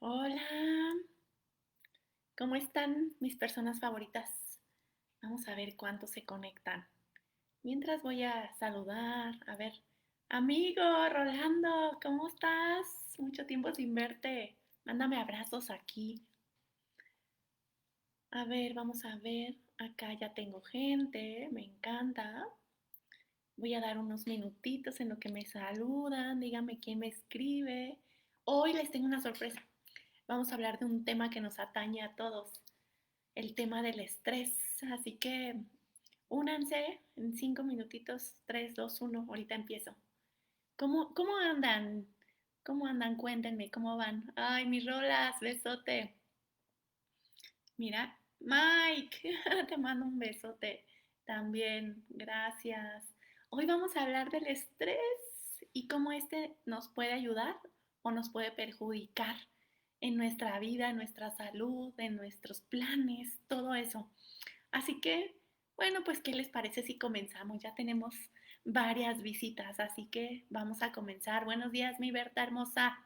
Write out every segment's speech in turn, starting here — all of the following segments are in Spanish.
Hola, ¿cómo están mis personas favoritas? Vamos a ver cuántos se conectan. Mientras voy a saludar, a ver, amigo Rolando, ¿cómo estás? Mucho tiempo sin verte. Mándame abrazos aquí. A ver, vamos a ver. Acá ya tengo gente, me encanta. Voy a dar unos minutitos en lo que me saludan. Díganme quién me escribe. Hoy les tengo una sorpresa. Vamos a hablar de un tema que nos atañe a todos, el tema del estrés. Así que únanse en 5 minutitos, 3, 2, 1, ahorita empiezo. ¿Cómo andan? ¿Cómo andan? Cuéntenme, ¿cómo van? Ay, mis rolas, besote. Mira, Mike, te mando un besote también, gracias. Hoy vamos a hablar del estrés y cómo este nos puede ayudar o nos puede perjudicar en nuestra vida, en nuestra salud, en nuestros planes, todo eso. Así que, bueno, pues, ¿qué les parece si comenzamos? Ya tenemos varias visitas, así que vamos a comenzar. Buenos días, mi Berta hermosa,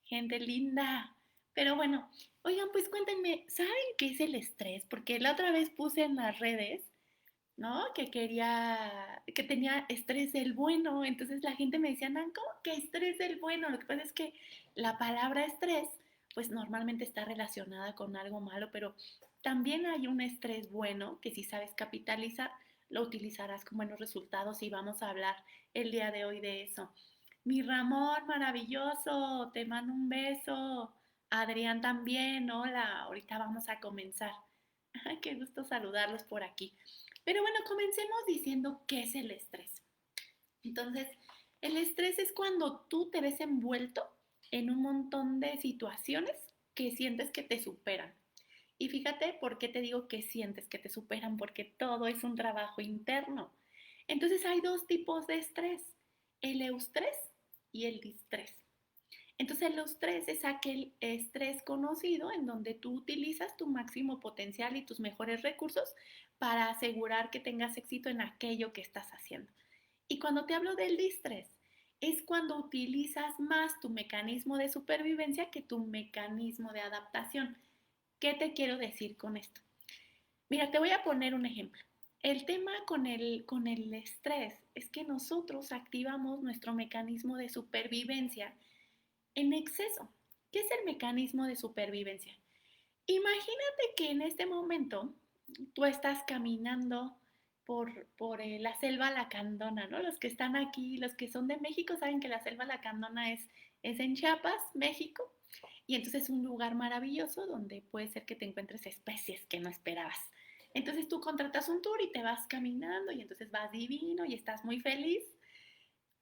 gente linda. Pero bueno, oigan, pues cuéntenme, ¿saben qué es el estrés? Porque la otra vez puse en las redes, ¿no? Que tenía estrés del bueno. Entonces la gente me decía, Nan, ¿cómo que estrés del bueno? Lo que pasa es que la palabra estrés, pues normalmente está relacionada con algo malo, pero también hay un estrés bueno que si sabes capitalizar, lo utilizarás con buenos resultados y vamos a hablar el día de hoy de eso. Mi Ramón, maravilloso, te mando un beso. Adrián también, hola, ahorita vamos a comenzar. Ay, qué gusto saludarlos por aquí. Pero bueno, comencemos diciendo qué es el estrés. Entonces, el estrés es cuando tú te ves envuelto en un montón de situaciones que sientes que te superan. Y fíjate por qué te digo que sientes que te superan, porque todo es un trabajo interno. Entonces hay dos tipos de estrés, el eustrés y el distrés. Entonces el eustrés es aquel estrés conocido en donde tú utilizas tu máximo potencial y tus mejores recursos para asegurar que tengas éxito en aquello que estás haciendo. Y cuando te hablo del distrés, es cuando utilizas más tu mecanismo de supervivencia que tu mecanismo de adaptación. ¿Qué te quiero decir con esto? Mira, te voy a poner un ejemplo. El tema con el estrés es que nosotros activamos nuestro mecanismo de supervivencia en exceso. ¿Qué es el mecanismo de supervivencia? Imagínate que en este momento tú estás caminando por la selva lacandona, ¿no? Los que están aquí, los que son de México, saben que la selva lacandona es en Chiapas, México, y entonces es un lugar maravilloso donde puede ser que te encuentres especies que no esperabas. Entonces tú contratas un tour y te vas caminando y entonces vas divino y estás muy feliz,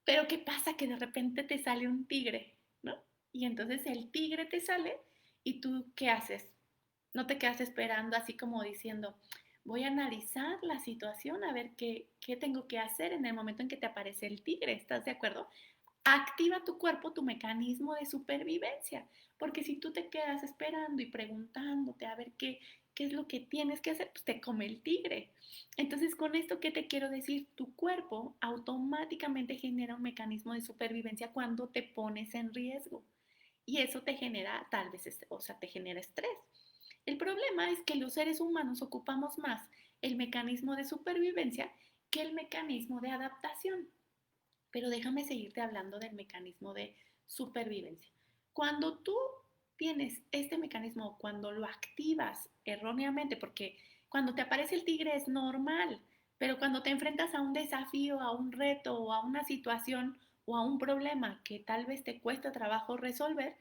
pero ¿qué pasa? Que de repente te sale un tigre, ¿no? Y entonces el tigre te sale y tú, ¿qué haces? No te quedas esperando así como diciendo, voy a analizar la situación, a ver qué tengo que hacer en el momento en que te aparece el tigre, ¿estás de acuerdo? Activa tu cuerpo, tu mecanismo de supervivencia, porque si tú te quedas esperando y preguntándote a ver qué es lo que tienes que hacer, pues te come el tigre. Entonces, con esto, ¿qué te quiero decir? Tu cuerpo automáticamente genera un mecanismo de supervivencia cuando te pones en riesgo. Y eso te genera, tal vez, o sea, te genera estrés. El problema es que los seres humanos ocupamos más el mecanismo de supervivencia que el mecanismo de adaptación. Pero déjame seguirte hablando del mecanismo de supervivencia. Cuando tú tienes este mecanismo, cuando lo activas erróneamente, porque cuando te aparece el tigre es normal, pero cuando te enfrentas a un desafío, a un reto o a una situación o a un problema que tal vez te cuesta trabajo resolver,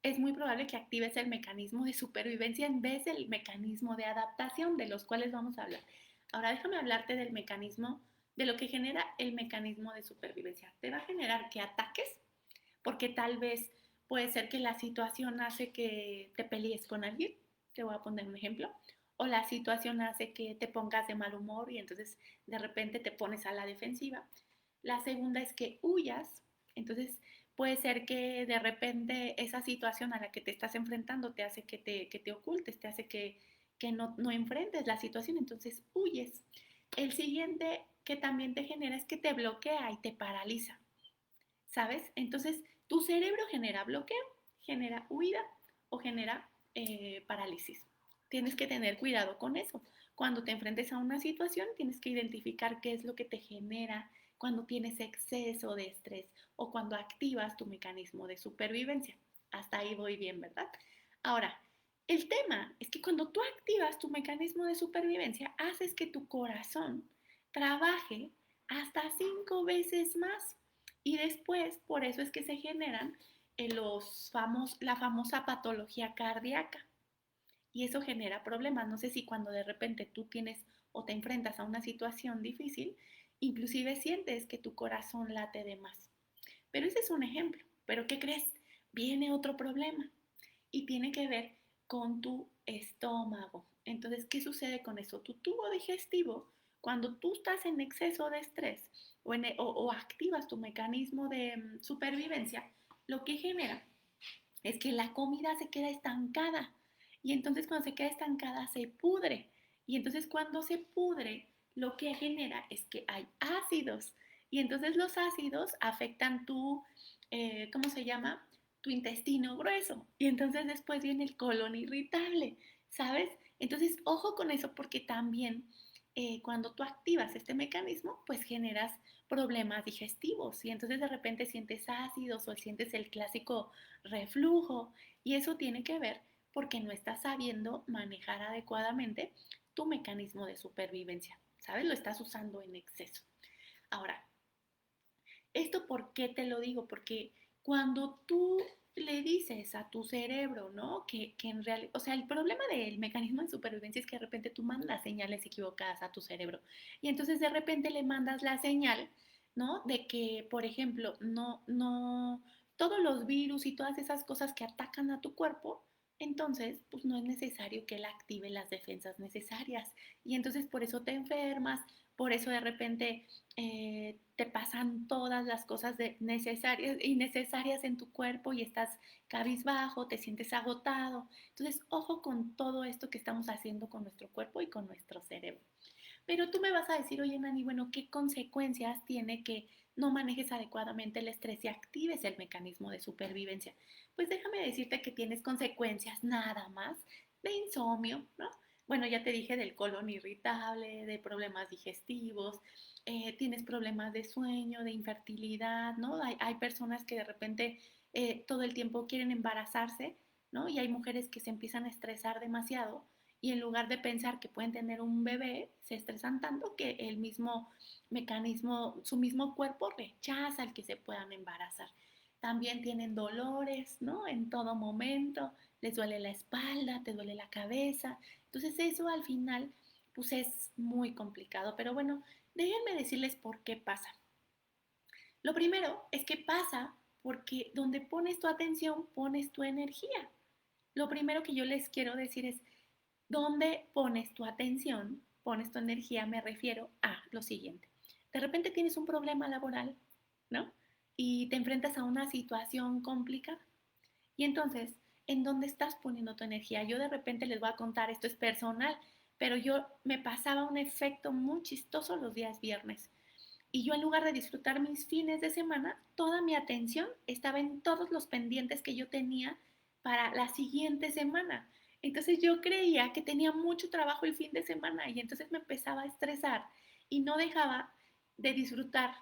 es muy probable que actives el mecanismo de supervivencia en vez del mecanismo de adaptación de los cuales vamos a hablar. Ahora déjame hablarte del mecanismo, de lo que genera el mecanismo de supervivencia. Te va a generar que ataques, porque tal vez puede ser que la situación hace que te pelees con alguien, te voy a poner un ejemplo, o la situación hace que te pongas de mal humor y entonces de repente te pones a la defensiva. La segunda es que huyas, entonces puede ser que de repente esa situación a la que te estás enfrentando te hace que te ocultes, te hace que no enfrentes la situación, entonces huyes. El siguiente que también te genera es que te bloquea y te paraliza, ¿sabes? Entonces tu cerebro genera bloqueo, genera huida. o genera parálisis. Tienes que tener cuidado con eso. Cuando te enfrentes a una situación, tienes que identificar qué es lo que te genera cuando tienes exceso de estrés o cuando activas tu mecanismo de supervivencia. Hasta ahí voy bien, ¿verdad? Ahora, el tema es que cuando tú activas tu mecanismo de supervivencia, haces que tu corazón trabaje hasta 5 veces más. Y después, por eso es que se generan la famosa patología cardíaca. Y eso genera problemas. No sé si cuando de repente tú tienes o te enfrentas a una situación difícil, inclusive sientes que tu corazón late de más. Pero ese es un ejemplo. ¿Pero qué crees? Viene otro problema y tiene que ver con tu estómago. Entonces, ¿qué sucede con eso? Tu tubo digestivo, cuando tú estás en exceso de estrés o activas tu mecanismo de supervivencia, lo que genera es que la comida se queda estancada y entonces cuando se queda estancada se pudre y entonces cuando se pudre lo que genera es que hay ácidos y entonces los ácidos afectan ¿cómo se llama? Tu intestino grueso y entonces después viene el colon irritable, ¿sabes? Entonces ojo con eso porque también cuando tú activas este mecanismo pues generas problemas digestivos y entonces de repente sientes ácidos o sientes el clásico reflujo y eso tiene que ver porque no estás sabiendo manejar adecuadamente tu mecanismo de supervivencia, ¿sabes? Lo estás usando en exceso. Ahora, ¿esto por qué te lo digo? Porque cuando tú le dices a tu cerebro, ¿no? Que en realidad, o sea, el problema del mecanismo de supervivencia es que de repente tú mandas señales equivocadas a tu cerebro y entonces de repente le mandas la señal, ¿no? De que, por ejemplo, no, todos los virus y todas esas cosas que atacan a tu cuerpo, entonces, pues no es necesario que él active las defensas necesarias y entonces por eso te enfermas, por eso de repente te pasan todas las cosas necesarias y innecesarias en tu cuerpo y estás cabizbajo, te sientes agotado. Entonces, ojo con todo esto que estamos haciendo con nuestro cuerpo y con nuestro cerebro. Pero tú me vas a decir, oye, Nani, bueno, ¿qué consecuencias tiene que no manejes adecuadamente el estrés y actives el mecanismo de supervivencia? Pues déjame decirte que tienes consecuencias nada más de insomnio, ¿no? Bueno, ya te dije del colon irritable, de problemas digestivos, tienes problemas de sueño, de infertilidad, ¿no? Hay personas que de repente todo el tiempo quieren embarazarse, ¿no? Y hay mujeres que se empiezan a estresar demasiado y en lugar de pensar que pueden tener un bebé, se estresan tanto que el mismo mecanismo, su mismo cuerpo rechaza el que se puedan embarazar. También tienen dolores, ¿no? En todo momento, les duele la espalda, te duele la cabeza. Entonces eso al final, pues es muy complicado. Pero bueno, déjenme decirles por qué pasa. Lo primero es que pasa porque donde pones tu atención, pones tu energía. Lo primero que yo les quiero decir es, ¿dónde pones tu atención, pones tu energía? Me refiero a lo siguiente. De repente tienes un problema laboral, ¿no? Y te enfrentas a una situación complicada. Y entonces, ¿en dónde estás poniendo tu energía? Yo de repente les voy a contar, esto es personal, pero yo me pasaba un efecto muy chistoso los días viernes. Y yo en lugar de disfrutar mis fines de semana, toda mi atención estaba en todos los pendientes que yo tenía para la siguiente semana. Entonces yo creía que tenía mucho trabajo el fin de semana y entonces me empezaba a estresar y no dejaba de disfrutar,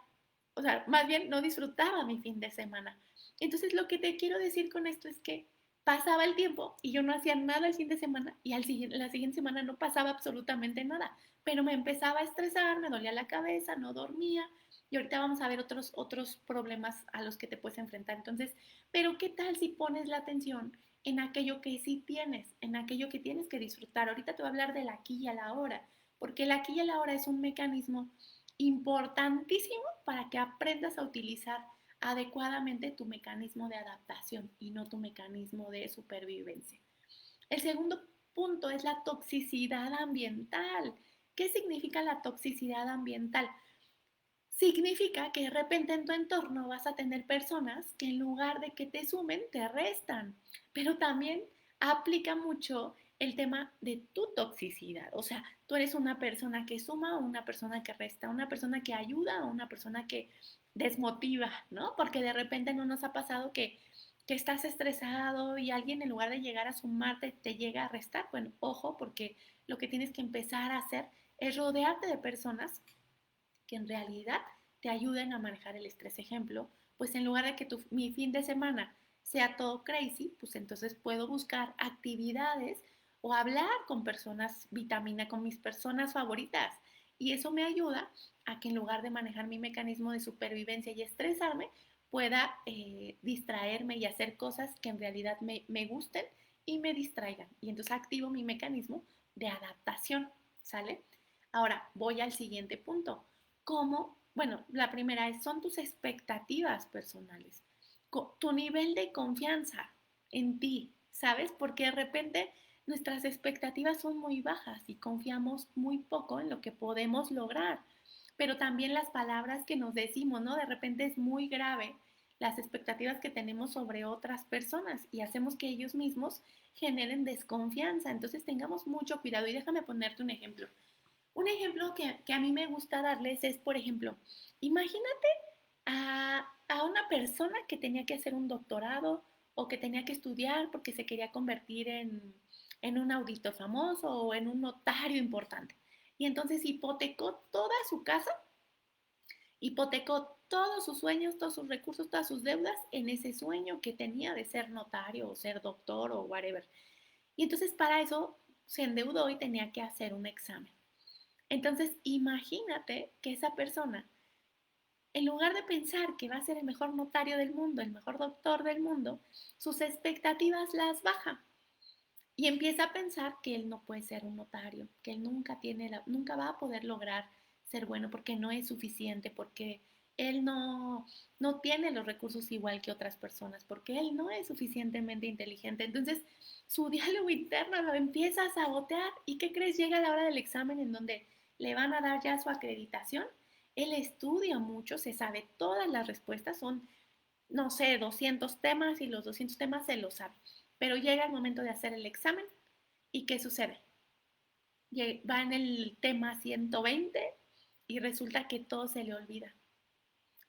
o sea, más bien no disfrutaba mi fin de semana. Entonces lo que te quiero decir con esto es que pasaba el tiempo y yo no hacía nada el fin de semana y la siguiente semana no pasaba absolutamente nada, pero me empezaba a estresar, me dolía la cabeza, no dormía y ahorita vamos a ver otros problemas a los que te puedes enfrentar. Entonces, pero ¿qué tal si pones la atención en aquello que sí tienes, en aquello que tienes que disfrutar? Ahorita te voy a hablar del aquí y a la hora, porque el aquí y la hora es un mecanismo importantísimo para que aprendas a utilizar adecuadamente tu mecanismo de adaptación y no tu mecanismo de supervivencia. El segundo punto es la toxicidad ambiental. ¿Qué significa la toxicidad ambiental? Significa que de repente en tu entorno vas a tener personas que en lugar de que te sumen, te restan. Pero también aplica mucho el tema de tu toxicidad. O sea, tú eres una persona que suma o una persona que resta, una persona que ayuda o una persona que desmotiva, ¿no? Porque de repente no nos ha pasado que que estás estresado y alguien en lugar de llegar a sumarte te llega a restar. Bueno, ojo, porque lo que tienes que empezar a hacer es rodearte de personas que en realidad te ayuden a manejar el estrés. Ejemplo, pues en lugar de que mi fin de semana sea todo crazy, pues entonces puedo buscar actividades o hablar con personas vitamina, con mis personas favoritas. Y eso me ayuda a que en lugar de manejar mi mecanismo de supervivencia y estresarme, pueda distraerme y hacer cosas que en realidad me gusten y me distraigan. Y entonces activo mi mecanismo de adaptación, ¿sale? Ahora voy al siguiente punto. ¿Cómo? Bueno, la primera es, son tus expectativas personales, tu nivel de confianza en ti, ¿sabes? Porque de repente nuestras expectativas son muy bajas y confiamos muy poco en lo que podemos lograr. Pero también las palabras que nos decimos, ¿no? De repente es muy grave las expectativas que tenemos sobre otras personas y hacemos que ellos mismos generen desconfianza. Entonces tengamos mucho cuidado y déjame ponerte un ejemplo. Un ejemplo que a mí me gusta darles es, por ejemplo, imagínate a una persona que tenía que hacer un doctorado o que tenía que estudiar porque se quería convertir en un auditor famoso o en un notario importante. Y entonces hipotecó toda su casa, hipotecó todos sus sueños, todos sus recursos, todas sus deudas en ese sueño que tenía de ser notario o ser doctor o whatever. Y entonces para eso se endeudó y tenía que hacer un examen. Entonces, imagínate que esa persona, en lugar de pensar que va a ser el mejor notario del mundo, el mejor doctor del mundo, sus expectativas las baja y empieza a pensar que él no puede ser un notario, que él nunca va a poder lograr ser bueno porque no es suficiente, porque él no tiene los recursos igual que otras personas, porque él no es suficientemente inteligente. Entonces, su diálogo interno lo empieza a sabotear. ¿Y qué crees? Llega la hora del examen en donde le van a dar ya su acreditación. Él estudia mucho, se sabe todas las respuestas, son, no sé, 200 temas y los 200 temas se los sabe. Pero llega el momento de hacer el examen y ¿qué sucede? Va en el tema 120 y resulta que todo se le olvida.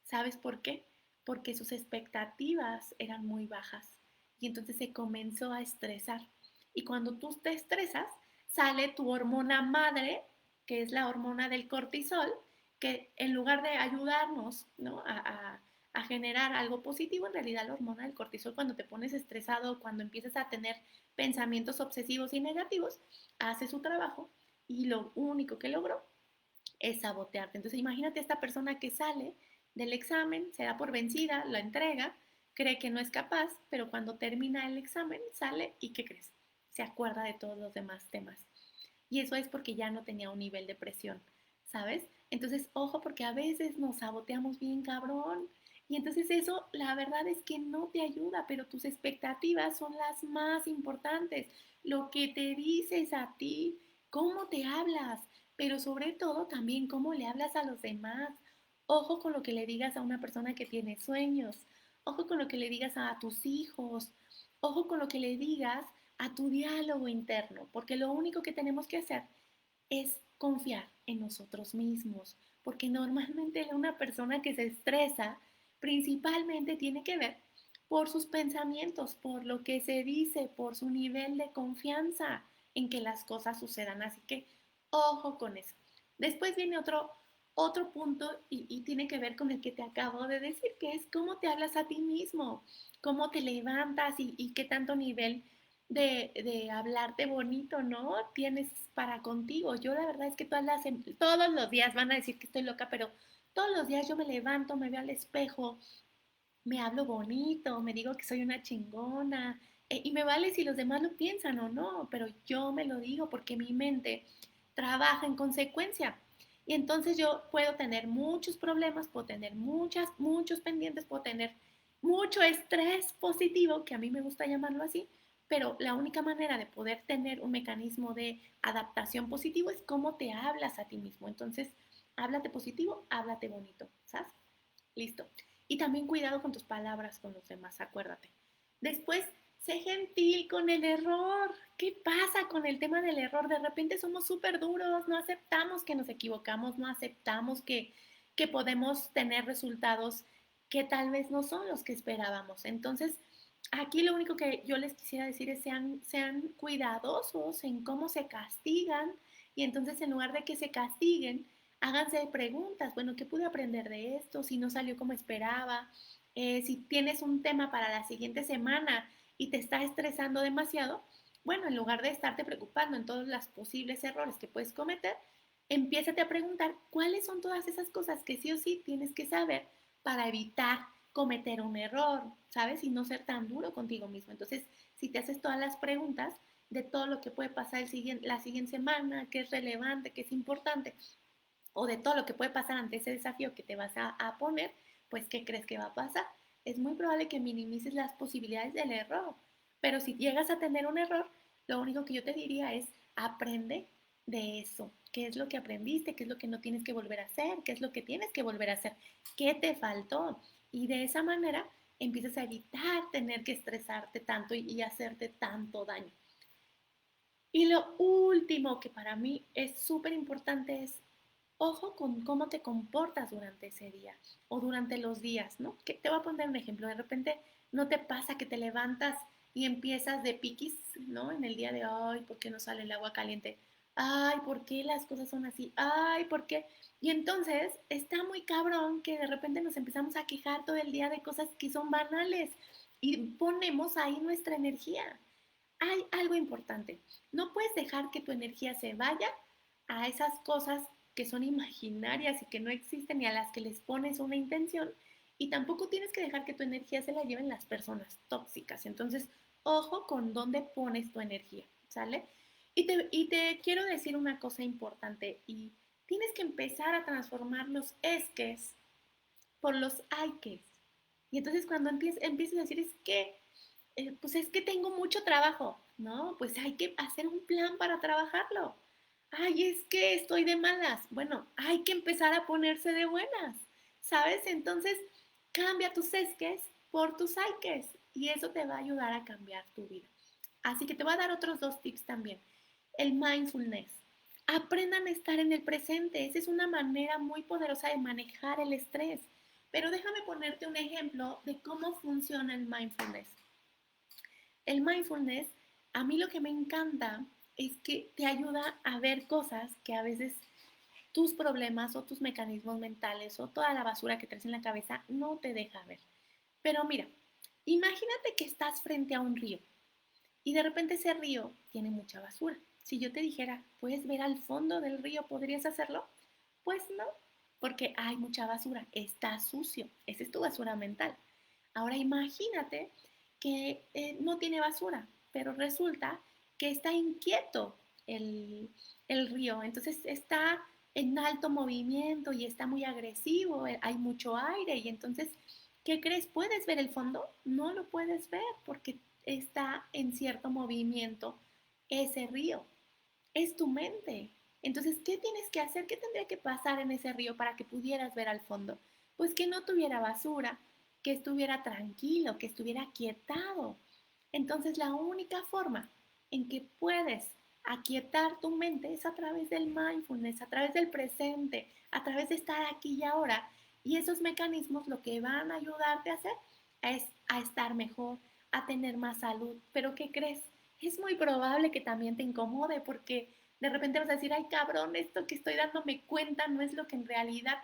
¿Sabes por qué? Porque sus expectativas eran muy bajas y entonces se comenzó a estresar. Y cuando tú te estresas, sale tu hormona madre, que es la hormona del cortisol, que en lugar de ayudarnos, ¿no? a generar algo positivo, en realidad la hormona del cortisol, cuando te pones estresado, cuando empiezas a tener pensamientos obsesivos y negativos, hace su trabajo y lo único que logró es sabotearte. Entonces imagínate a esta persona que sale del examen, se da por vencida, la entrega, cree que no es capaz, pero cuando termina el examen sale y ¿qué crees? Se acuerda de todos los demás temas. Y eso es porque ya no tenía un nivel de presión, ¿sabes? Entonces, ojo, porque a veces nos saboteamos bien cabrón. Y entonces eso, la verdad es que no te ayuda, pero tus expectativas son las más importantes. Lo que te dices a ti, cómo te hablas, pero sobre todo también cómo le hablas a los demás. Ojo con lo que le digas a una persona que tiene sueños. Ojo con lo que le digas a tus hijos. Ojo con lo que le digas a tu diálogo interno, porque lo único que tenemos que hacer es confiar en nosotros mismos, porque normalmente una persona que se estresa principalmente tiene que ver por sus pensamientos, por lo que se dice, por su nivel de confianza en que las cosas sucedan. Así que ojo con eso. Después viene otro punto y tiene que ver con el que te acabo de decir, que es cómo te hablas a ti mismo, cómo te levantas y qué tanto nivel de hablarte bonito, ¿no? Tienes para contigo. Yo la verdad es que todos los días van a decir que estoy loca, pero todos los días yo me levanto, me veo al espejo, me hablo bonito, me digo que soy una chingona. Y me vale si los demás lo piensan o no, pero yo me lo digo porque mi mente trabaja en consecuencia. Y entonces yo puedo tener muchos problemas, puedo tener muchos pendientes, puedo tener mucho estrés positivo, que a mí me gusta llamarlo así, pero la única manera de poder tener un mecanismo de adaptación positivo es cómo te hablas a ti mismo. Entonces, háblate positivo, háblate bonito, ¿sabes? Listo. Y también cuidado con tus palabras con los demás, acuérdate. Después, sé gentil con el error. ¿Qué pasa con el tema del error? De repente somos súper duros, no aceptamos que nos equivocamos, no aceptamos que podemos tener resultados que tal vez no son los que esperábamos. Entonces, Aquí lo único que yo les quisiera decir es sean cuidadosos en cómo se castigan y entonces en lugar de que se castiguen, háganse preguntas, bueno, ¿qué pude aprender de esto? Si no salió como esperaba, si tienes un tema para la siguiente semana y te está estresando demasiado, bueno, en lugar de estarte preocupando en todos los posibles errores que puedes cometer, empiézate a preguntar cuáles son todas esas cosas que sí o sí tienes que saber para evitar cometer un error, ¿sabes? Y no ser tan duro contigo mismo. Entonces, si te haces todas las preguntas de todo lo que puede pasar la siguiente semana, qué es relevante, qué es importante, o de todo lo que puede pasar ante ese desafío que te vas a poner, pues ¿qué crees que va a pasar? Es muy probable que minimices las posibilidades del error, pero si llegas a tener un error, lo único que yo te diría es aprende de eso. ¿Qué es lo que aprendiste? ¿Qué es lo que no tienes que volver a hacer? ¿Qué es lo que tienes que volver a hacer? ¿Qué te faltó? Y de esa manera empiezas a evitar tener que estresarte tanto y hacerte tanto daño. Y lo último que para mí es súper importante es, ojo con cómo te comportas durante ese día o durante los días, ¿no? Que te voy a poner un ejemplo. De repente no te pasa que te levantas y empiezas de piquis, ¿no? En el día de, ay, ¿por qué no sale el agua caliente? Ay, ¿por qué las cosas son así? Ay, ¿por qué? Y entonces está muy cabrón que de repente nos empezamos a quejar todo el día de cosas que son banales y ponemos ahí nuestra energía. Hay algo importante. No puedes dejar que tu energía se vaya a esas cosas que son imaginarias y que no existen y a las que les pones una intención. Y tampoco tienes que dejar que tu energía se la lleven las personas tóxicas. Entonces, ojo con dónde pones tu energía, ¿sale? Y te quiero decir una cosa importante y tienes que empezar a transformar los esques por los hayques. Y entonces cuando empieces a decir pues es que tengo mucho trabajo, ¿no? Pues hay que hacer un plan para trabajarlo. Ay, es que estoy de malas. Bueno, hay que empezar a ponerse de buenas, ¿sabes? Entonces, cambia tus esques por tus hayques y eso te va a ayudar a cambiar tu vida. Así que te voy a dar otros dos tips también. El mindfulness. Aprendan a estar en el presente. Esa es una manera muy poderosa de manejar el estrés. Pero déjame ponerte un ejemplo de cómo funciona el mindfulness. El mindfulness, a mí lo que me encanta es que te ayuda a ver cosas que a veces tus problemas o tus mecanismos mentales o toda la basura que traes en la cabeza no te deja ver. Pero mira, imagínate que estás frente a un río y de repente ese río tiene mucha basura. Si yo te dijera, ¿puedes ver al fondo del río? ¿Podrías hacerlo? Pues no, porque hay mucha basura, está sucio, esa es tu basura mental. Ahora imagínate que no tiene basura, pero resulta que está inquieto el, el río, entonces está en alto movimiento y está muy agresivo, hay mucho aire y entonces, ¿qué crees? ¿Puedes ver el fondo? No lo puedes ver porque está en cierto movimiento ese río. Es tu mente. Entonces, ¿qué tienes que hacer? ¿Qué tendría que pasar en ese río para que pudieras ver al fondo? Pues que no tuviera basura, que estuviera tranquilo, que estuviera quietado. Entonces, la única forma en que puedes aquietar tu mente es a través del mindfulness, a través del presente, a través de estar aquí y ahora. Y esos mecanismos lo que van a ayudarte a hacer es a estar mejor, a tener más salud. Pero ¿qué crees? Es muy probable que también te incomode porque de repente vas a decir, ay cabrón, esto que estoy dándome cuenta no es lo que en realidad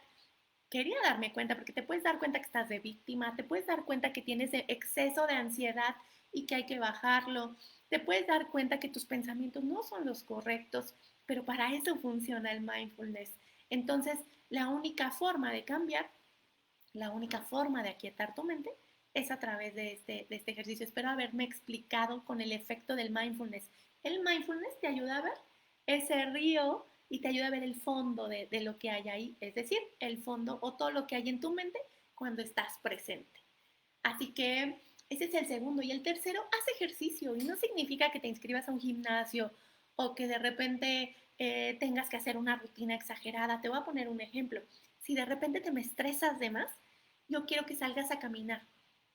quería darme cuenta, porque te puedes dar cuenta que estás de víctima, te puedes dar cuenta que tienes exceso de ansiedad y que hay que bajarlo, te puedes dar cuenta que tus pensamientos no son los correctos, pero para eso funciona el mindfulness. Entonces, la única forma de cambiar, la única forma de aquietar tu mente es a través de este ejercicio. Espero haberme explicado con el efecto del mindfulness. El mindfulness te ayuda a ver ese río y te ayuda a ver el fondo de lo que hay ahí, es decir, el fondo o todo lo que hay en tu mente cuando estás presente. Así que ese es el segundo. Y el tercero, haz ejercicio. Y no significa que te inscribas a un gimnasio o que de repente tengas que hacer una rutina exagerada. Te voy a poner un ejemplo. Si de repente te me estresas de más, yo quiero que salgas a caminar,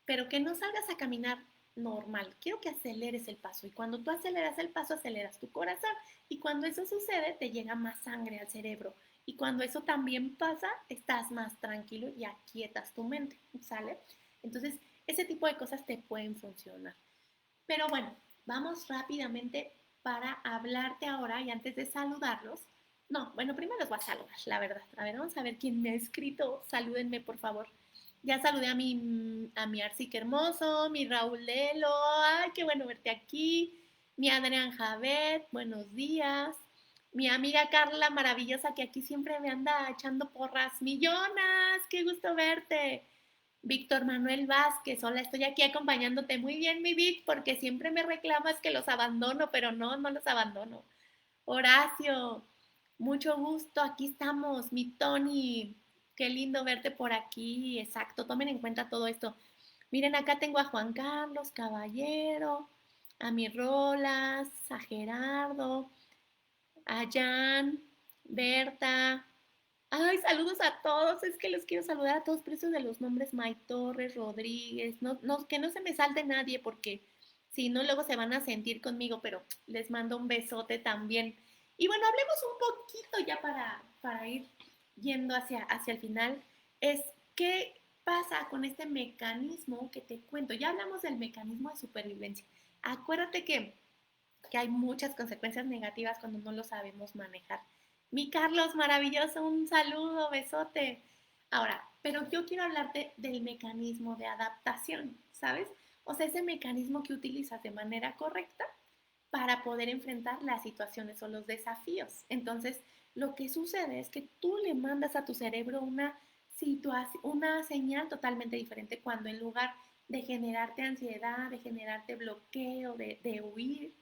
pero que no salgas a caminar normal. Quiero que aceleres el paso. Y cuando tú aceleras el paso, aceleras tu corazón. Y cuando eso sucede, te llega más sangre al cerebro. Y cuando eso también pasa, estás más tranquilo y aquietas tu mente, ¿sale? Entonces, Ese tipo de cosas te pueden funcionar. Pero bueno, vamos rápidamente para hablarte ahora y antes de saludarlos. No, bueno, primero los voy a saludar, la verdad. A ver, vamos a ver quién me ha escrito. Salúdenme, por favor. Ya saludé a mi Arcique hermoso, mi Raúl Lelo. Ay, qué bueno verte aquí. Mi Adrián Javet, buenos días. Mi amiga Carla, maravillosa, que aquí siempre me anda echando porras. Millonas, qué gusto verte. Víctor Manuel Vázquez, hola, estoy aquí acompañándote muy bien, mi Vic, porque siempre me reclamas que los abandono, pero no, no los abandono. Horacio, mucho gusto, aquí estamos, mi Tony, qué lindo verte por aquí, exacto, tomen en cuenta todo esto. Miren, acá tengo a Juan Carlos Caballero, a mi Rolas, a Gerardo, a Jan, Berta, ay, saludos a todos, es que los quiero saludar a todos, pero eso de los nombres May Torres, Rodríguez, no, no, que no se me salte nadie porque si no luego se van a sentir conmigo, pero les mando un besote también. Y bueno, hablemos un poquito ya para ir yendo hacia el final, es qué pasa con este mecanismo que te cuento. Ya hablamos del mecanismo de supervivencia. Acuérdate que hay muchas consecuencias negativas cuando no lo sabemos manejar. Mi Carlos, maravilloso, un saludo, besote. Ahora, pero yo quiero hablarte del mecanismo de adaptación, ¿sabes? O sea, ese mecanismo que utilizas de manera correcta para poder enfrentar las situaciones o los desafíos. Entonces, lo que sucede es que tú le mandas a tu cerebro una señal totalmente diferente cuando en lugar de generarte ansiedad, de generarte bloqueo, de huir,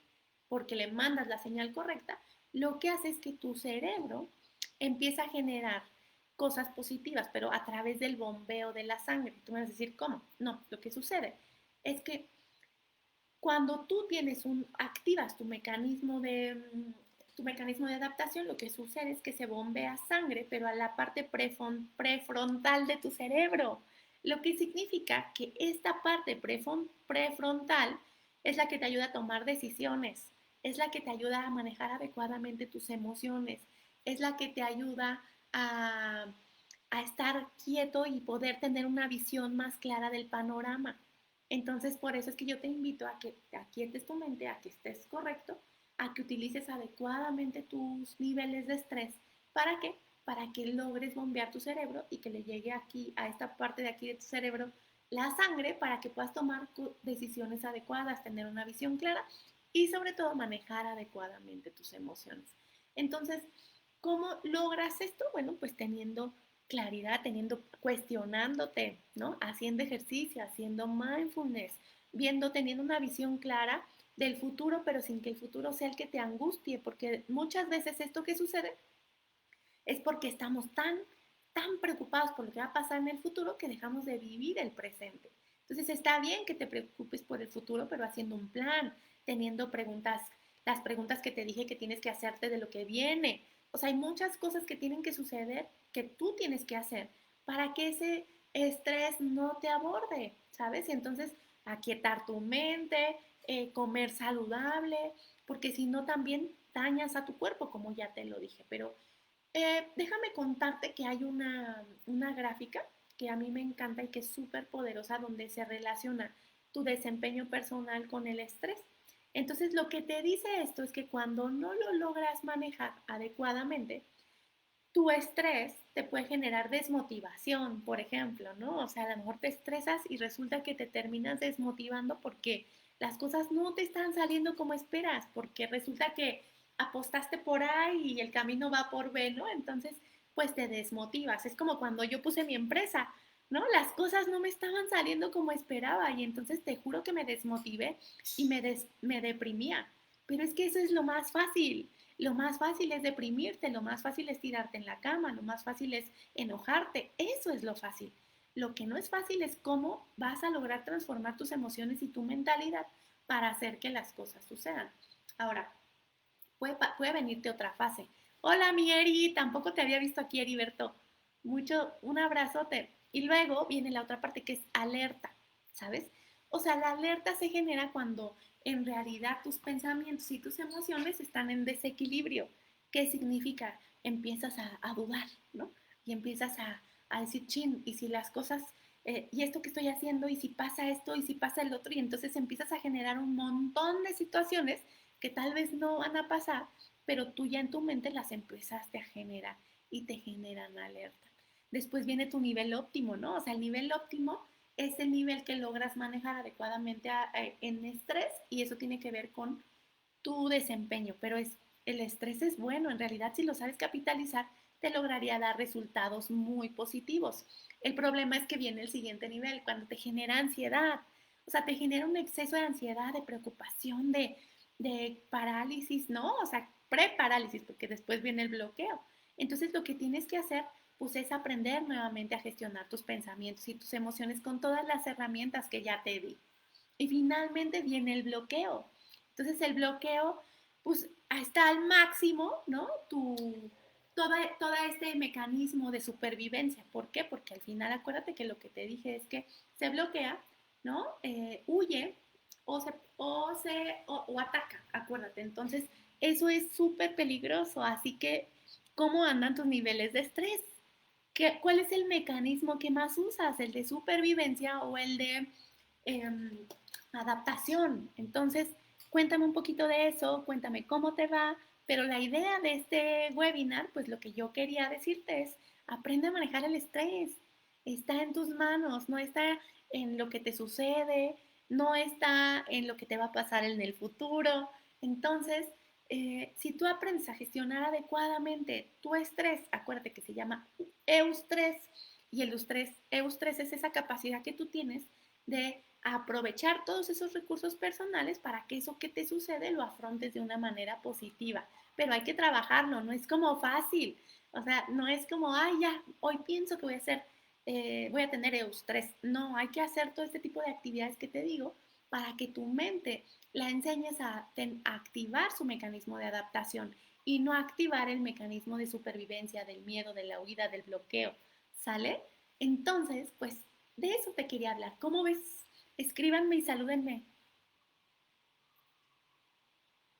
porque le mandas la señal correcta, lo que hace es que tu cerebro empieza a generar cosas positivas, pero a través del bombeo de la sangre. Tú me vas a decir, ¿cómo? No, lo que sucede es que cuando tú activas tu mecanismo de adaptación, lo que sucede es que se bombea sangre, pero a la parte prefrontal de tu cerebro, lo que significa que esta parte prefrontal es la que te ayuda a tomar decisiones, es la que te ayuda a manejar adecuadamente tus emociones, es la que te ayuda a estar quieto y poder tener una visión más clara del panorama. Entonces, por eso es que yo te invito a que te aquietes tu mente, a que estés correcto, a que utilices adecuadamente tus niveles de estrés. ¿Para qué? Para que logres bombear tu cerebro y que le llegue aquí, a esta parte de aquí de tu cerebro, la sangre para que puedas tomar decisiones adecuadas, tener una visión clara y sobre todo manejar adecuadamente tus emociones. Entonces, ¿cómo logras esto? Bueno, pues teniendo claridad, cuestionándote, ¿no? Haciendo ejercicio, haciendo mindfulness, teniendo una visión clara del futuro, pero sin que el futuro sea el que te angustie, porque muchas veces esto que sucede es porque estamos tan preocupados por lo que va a pasar en el futuro que dejamos de vivir el presente. Entonces está bien que te preocupes por el futuro, pero haciendo un plan, teniendo las preguntas que te dije que tienes que hacerte de lo que viene. O sea, hay muchas cosas que tienen que suceder que tú tienes que hacer para que ese estrés no te aborde, ¿sabes? Y entonces aquietar tu mente, comer saludable, porque si no también dañas a tu cuerpo, como ya te lo dije. Pero déjame contarte que hay una gráfica que a mí me encanta y que es súper poderosa donde se relaciona tu desempeño personal con el estrés. Entonces, lo que te dice esto es que cuando no lo logras manejar adecuadamente, tu estrés te puede generar desmotivación, por ejemplo, ¿no? O sea, a lo mejor te estresas y resulta que te terminas desmotivando porque las cosas no te están saliendo como esperas, porque resulta que apostaste por A y el camino va por B, ¿no? Entonces, pues te desmotivas. Es como cuando yo puse mi empresa, ¿no? Las cosas no me estaban saliendo como esperaba y entonces te juro que me desmotivé y me deprimía. Pero es que eso es lo más fácil. Lo más fácil es deprimirte, lo más fácil es tirarte en la cama, lo más fácil es enojarte. Eso es lo fácil. Lo que no es fácil es cómo vas a lograr transformar tus emociones y tu mentalidad para hacer que las cosas sucedan. Ahora, puede venirte otra fase. Hola, mi Eri, tampoco te había visto aquí, Heriberto. Un abrazote. Y luego viene la otra parte que es alerta, ¿sabes? O sea, la alerta se genera cuando en realidad tus pensamientos y tus emociones están en desequilibrio. ¿Qué significa? Empiezas a dudar, ¿no? Y empiezas a decir, chin, y si las cosas ¿y esto que estoy haciendo? ¿Y si pasa esto? ¿Y si pasa el otro? Y entonces empiezas a generar un montón de situaciones que tal vez no van a pasar, pero tú ya en tu mente las empezaste a generar y te generan alerta. Después viene tu nivel óptimo, ¿no? O sea, el nivel óptimo es el nivel que logras manejar adecuadamente en estrés y eso tiene que ver con tu desempeño, pero el estrés es bueno, en realidad si lo sabes capitalizar, te lograría dar resultados muy positivos. El problema es que viene el siguiente nivel, cuando te genera ansiedad, o sea, te genera un exceso de ansiedad, de preocupación, de parálisis, ¿no? O sea, preparálisis, porque después viene el bloqueo. Entonces lo que tienes que hacer pues es aprender nuevamente a gestionar tus pensamientos y tus emociones con todas las herramientas que ya te di. Y finalmente viene el bloqueo. Entonces el bloqueo, pues está al máximo, ¿no? Todo este mecanismo de supervivencia. ¿Por qué? Porque al final acuérdate que lo que te dije es que se bloquea, ¿no? Huye o ataca, acuérdate. Entonces eso es súper peligroso. Así que, ¿cómo andan tus niveles de estrés? ¿Cuál es el mecanismo que más usas? ¿El de supervivencia o el de eh, adaptación? Entonces, cuéntame un poquito de eso, cuéntame cómo te va, pero la idea de este webinar, pues lo que yo quería decirte es, aprende a manejar el estrés. Está en tus manos, no está en lo que te sucede, no está en lo que te va a pasar en el futuro. Entonces, si tú aprendes a gestionar adecuadamente tu estrés, acuérdate que se llama eustrés, y el eustrés es esa capacidad que tú tienes de aprovechar todos esos recursos personales para que eso que te sucede lo afrontes de una manera positiva. Pero hay que trabajarlo, no es como fácil. O sea, no es como, ay, ya, hoy pienso que voy a tener eustrés. No, hay que hacer todo este tipo de actividades que te digo para que tu mente la enseñes a activar su mecanismo de adaptación y no activar el mecanismo de supervivencia, del miedo, de la huida, del bloqueo. ¿Sale? Entonces, pues de eso te quería hablar. ¿Cómo ves? Escríbanme y salúdenme.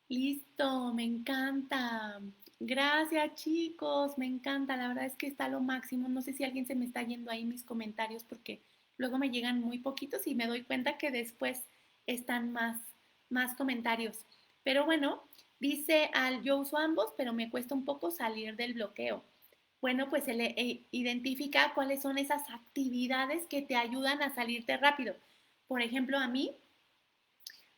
Listo, me encanta. Gracias, chicos, me encanta. La verdad es que está lo máximo. No sé si alguien se me está yendo ahí mis comentarios porque luego me llegan muy poquitos y me doy cuenta que después están más comentarios. Pero bueno, dice al yo uso ambos, pero me cuesta un poco salir del bloqueo. Bueno, pues se le identifica cuáles son esas actividades que te ayudan a salirte rápido. Por ejemplo, a mí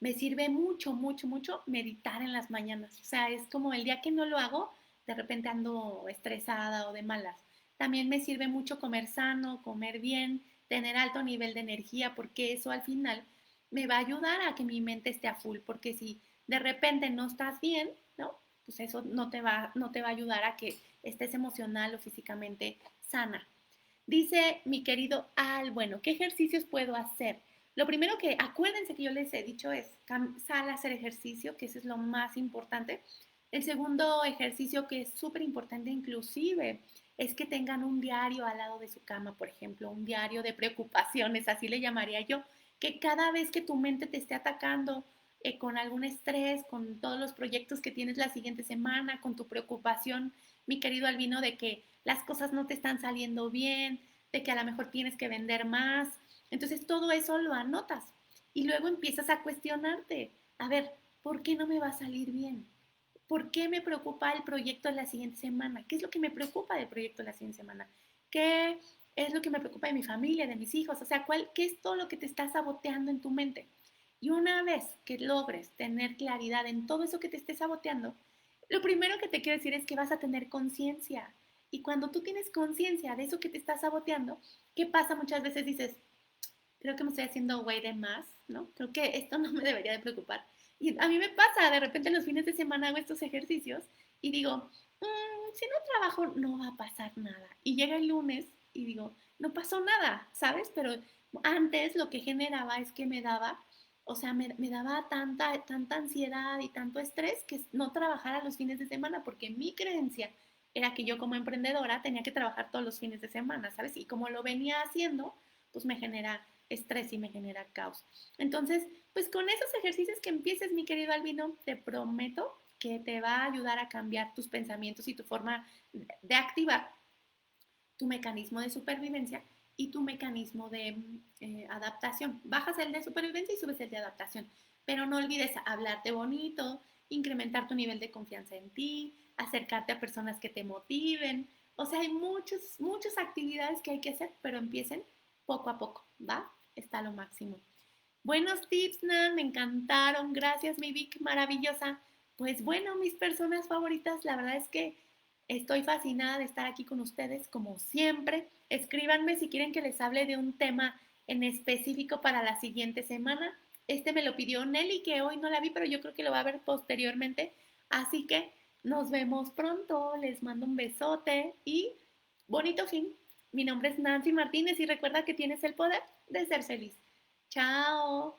me sirve mucho, mucho, mucho meditar en las mañanas. O sea, es como el día que no lo hago, de repente ando estresada o de malas. También me sirve mucho comer sano, comer bien, tener alto nivel de energía, porque eso al final me va a ayudar a que mi mente esté a full, porque si de repente no estás bien, ¿no? Pues eso no te va a ayudar a que estés emocional o físicamente sana. Dice mi querido Al, bueno, ¿qué ejercicios puedo hacer? Lo primero que acuérdense que yo les he dicho es sal a hacer ejercicio, que eso es lo más importante. El segundo ejercicio que es súper importante inclusive es que tengan un diario al lado de su cama, por ejemplo, un diario de preocupaciones, así le llamaría yo, que cada vez que tu mente te esté atacando con algún estrés, con todos los proyectos que tienes la siguiente semana, con tu preocupación, mi querido Albino, de que las cosas no te están saliendo bien, de que a lo mejor tienes que vender más. Entonces todo eso lo anotas y luego empiezas a cuestionarte, a ver, ¿por qué no me va a salir bien? ¿Por qué me preocupa el proyecto de la siguiente semana? ¿Qué es lo que me preocupa del proyecto de la siguiente semana? ¿Qué es lo que me preocupa de mi familia, de mis hijos? O sea, ¿qué es todo lo que te está saboteando en tu mente? Y una vez que logres tener claridad en todo eso que te esté saboteando, lo primero que te quiero decir es que vas a tener conciencia. Y cuando tú tienes conciencia de eso que te está saboteando, ¿qué pasa? Muchas veces dices, creo que me estoy haciendo güey de más, ¿no? Creo que esto no me debería de preocupar. Y a mí me pasa, de repente los fines de semana hago estos ejercicios y digo, si no trabajo no va a pasar nada. Y llega el lunes y digo, no pasó nada, ¿sabes? Pero antes lo que generaba es que me daba, o sea, me daba tanta ansiedad y tanto estrés que no trabajara los fines de semana, porque mi creencia era que yo como emprendedora tenía que trabajar todos los fines de semana, ¿sabes? Y como lo venía haciendo, pues me genera estrés y me genera caos. Entonces, pues con esos ejercicios que empieces, mi querido Albino, te prometo que te va a ayudar a cambiar tus pensamientos y tu forma de activar tu mecanismo de supervivencia y tu mecanismo de adaptación. Bajas el de supervivencia y subes el de adaptación. Pero no olvides hablarte bonito, incrementar tu nivel de confianza en ti, acercarte a personas que te motiven. O sea, hay muchas actividades que hay que hacer, pero empiecen poco a poco, ¿va? Está lo máximo. Buenos tips, Nan, me encantaron. Gracias, mi Vic, maravillosa. Pues bueno, mis personas favoritas, la verdad es que estoy fascinada de estar aquí con ustedes, como siempre. Escríbanme si quieren que les hable de un tema en específico para la siguiente semana. Este me lo pidió Nelly, que hoy no la vi, pero yo creo que lo va a ver posteriormente. Así que nos vemos pronto. Les mando un besote y bonito fin. Mi nombre es Nancy Martínez y recuerda que tienes el poder de ser feliz. Chao.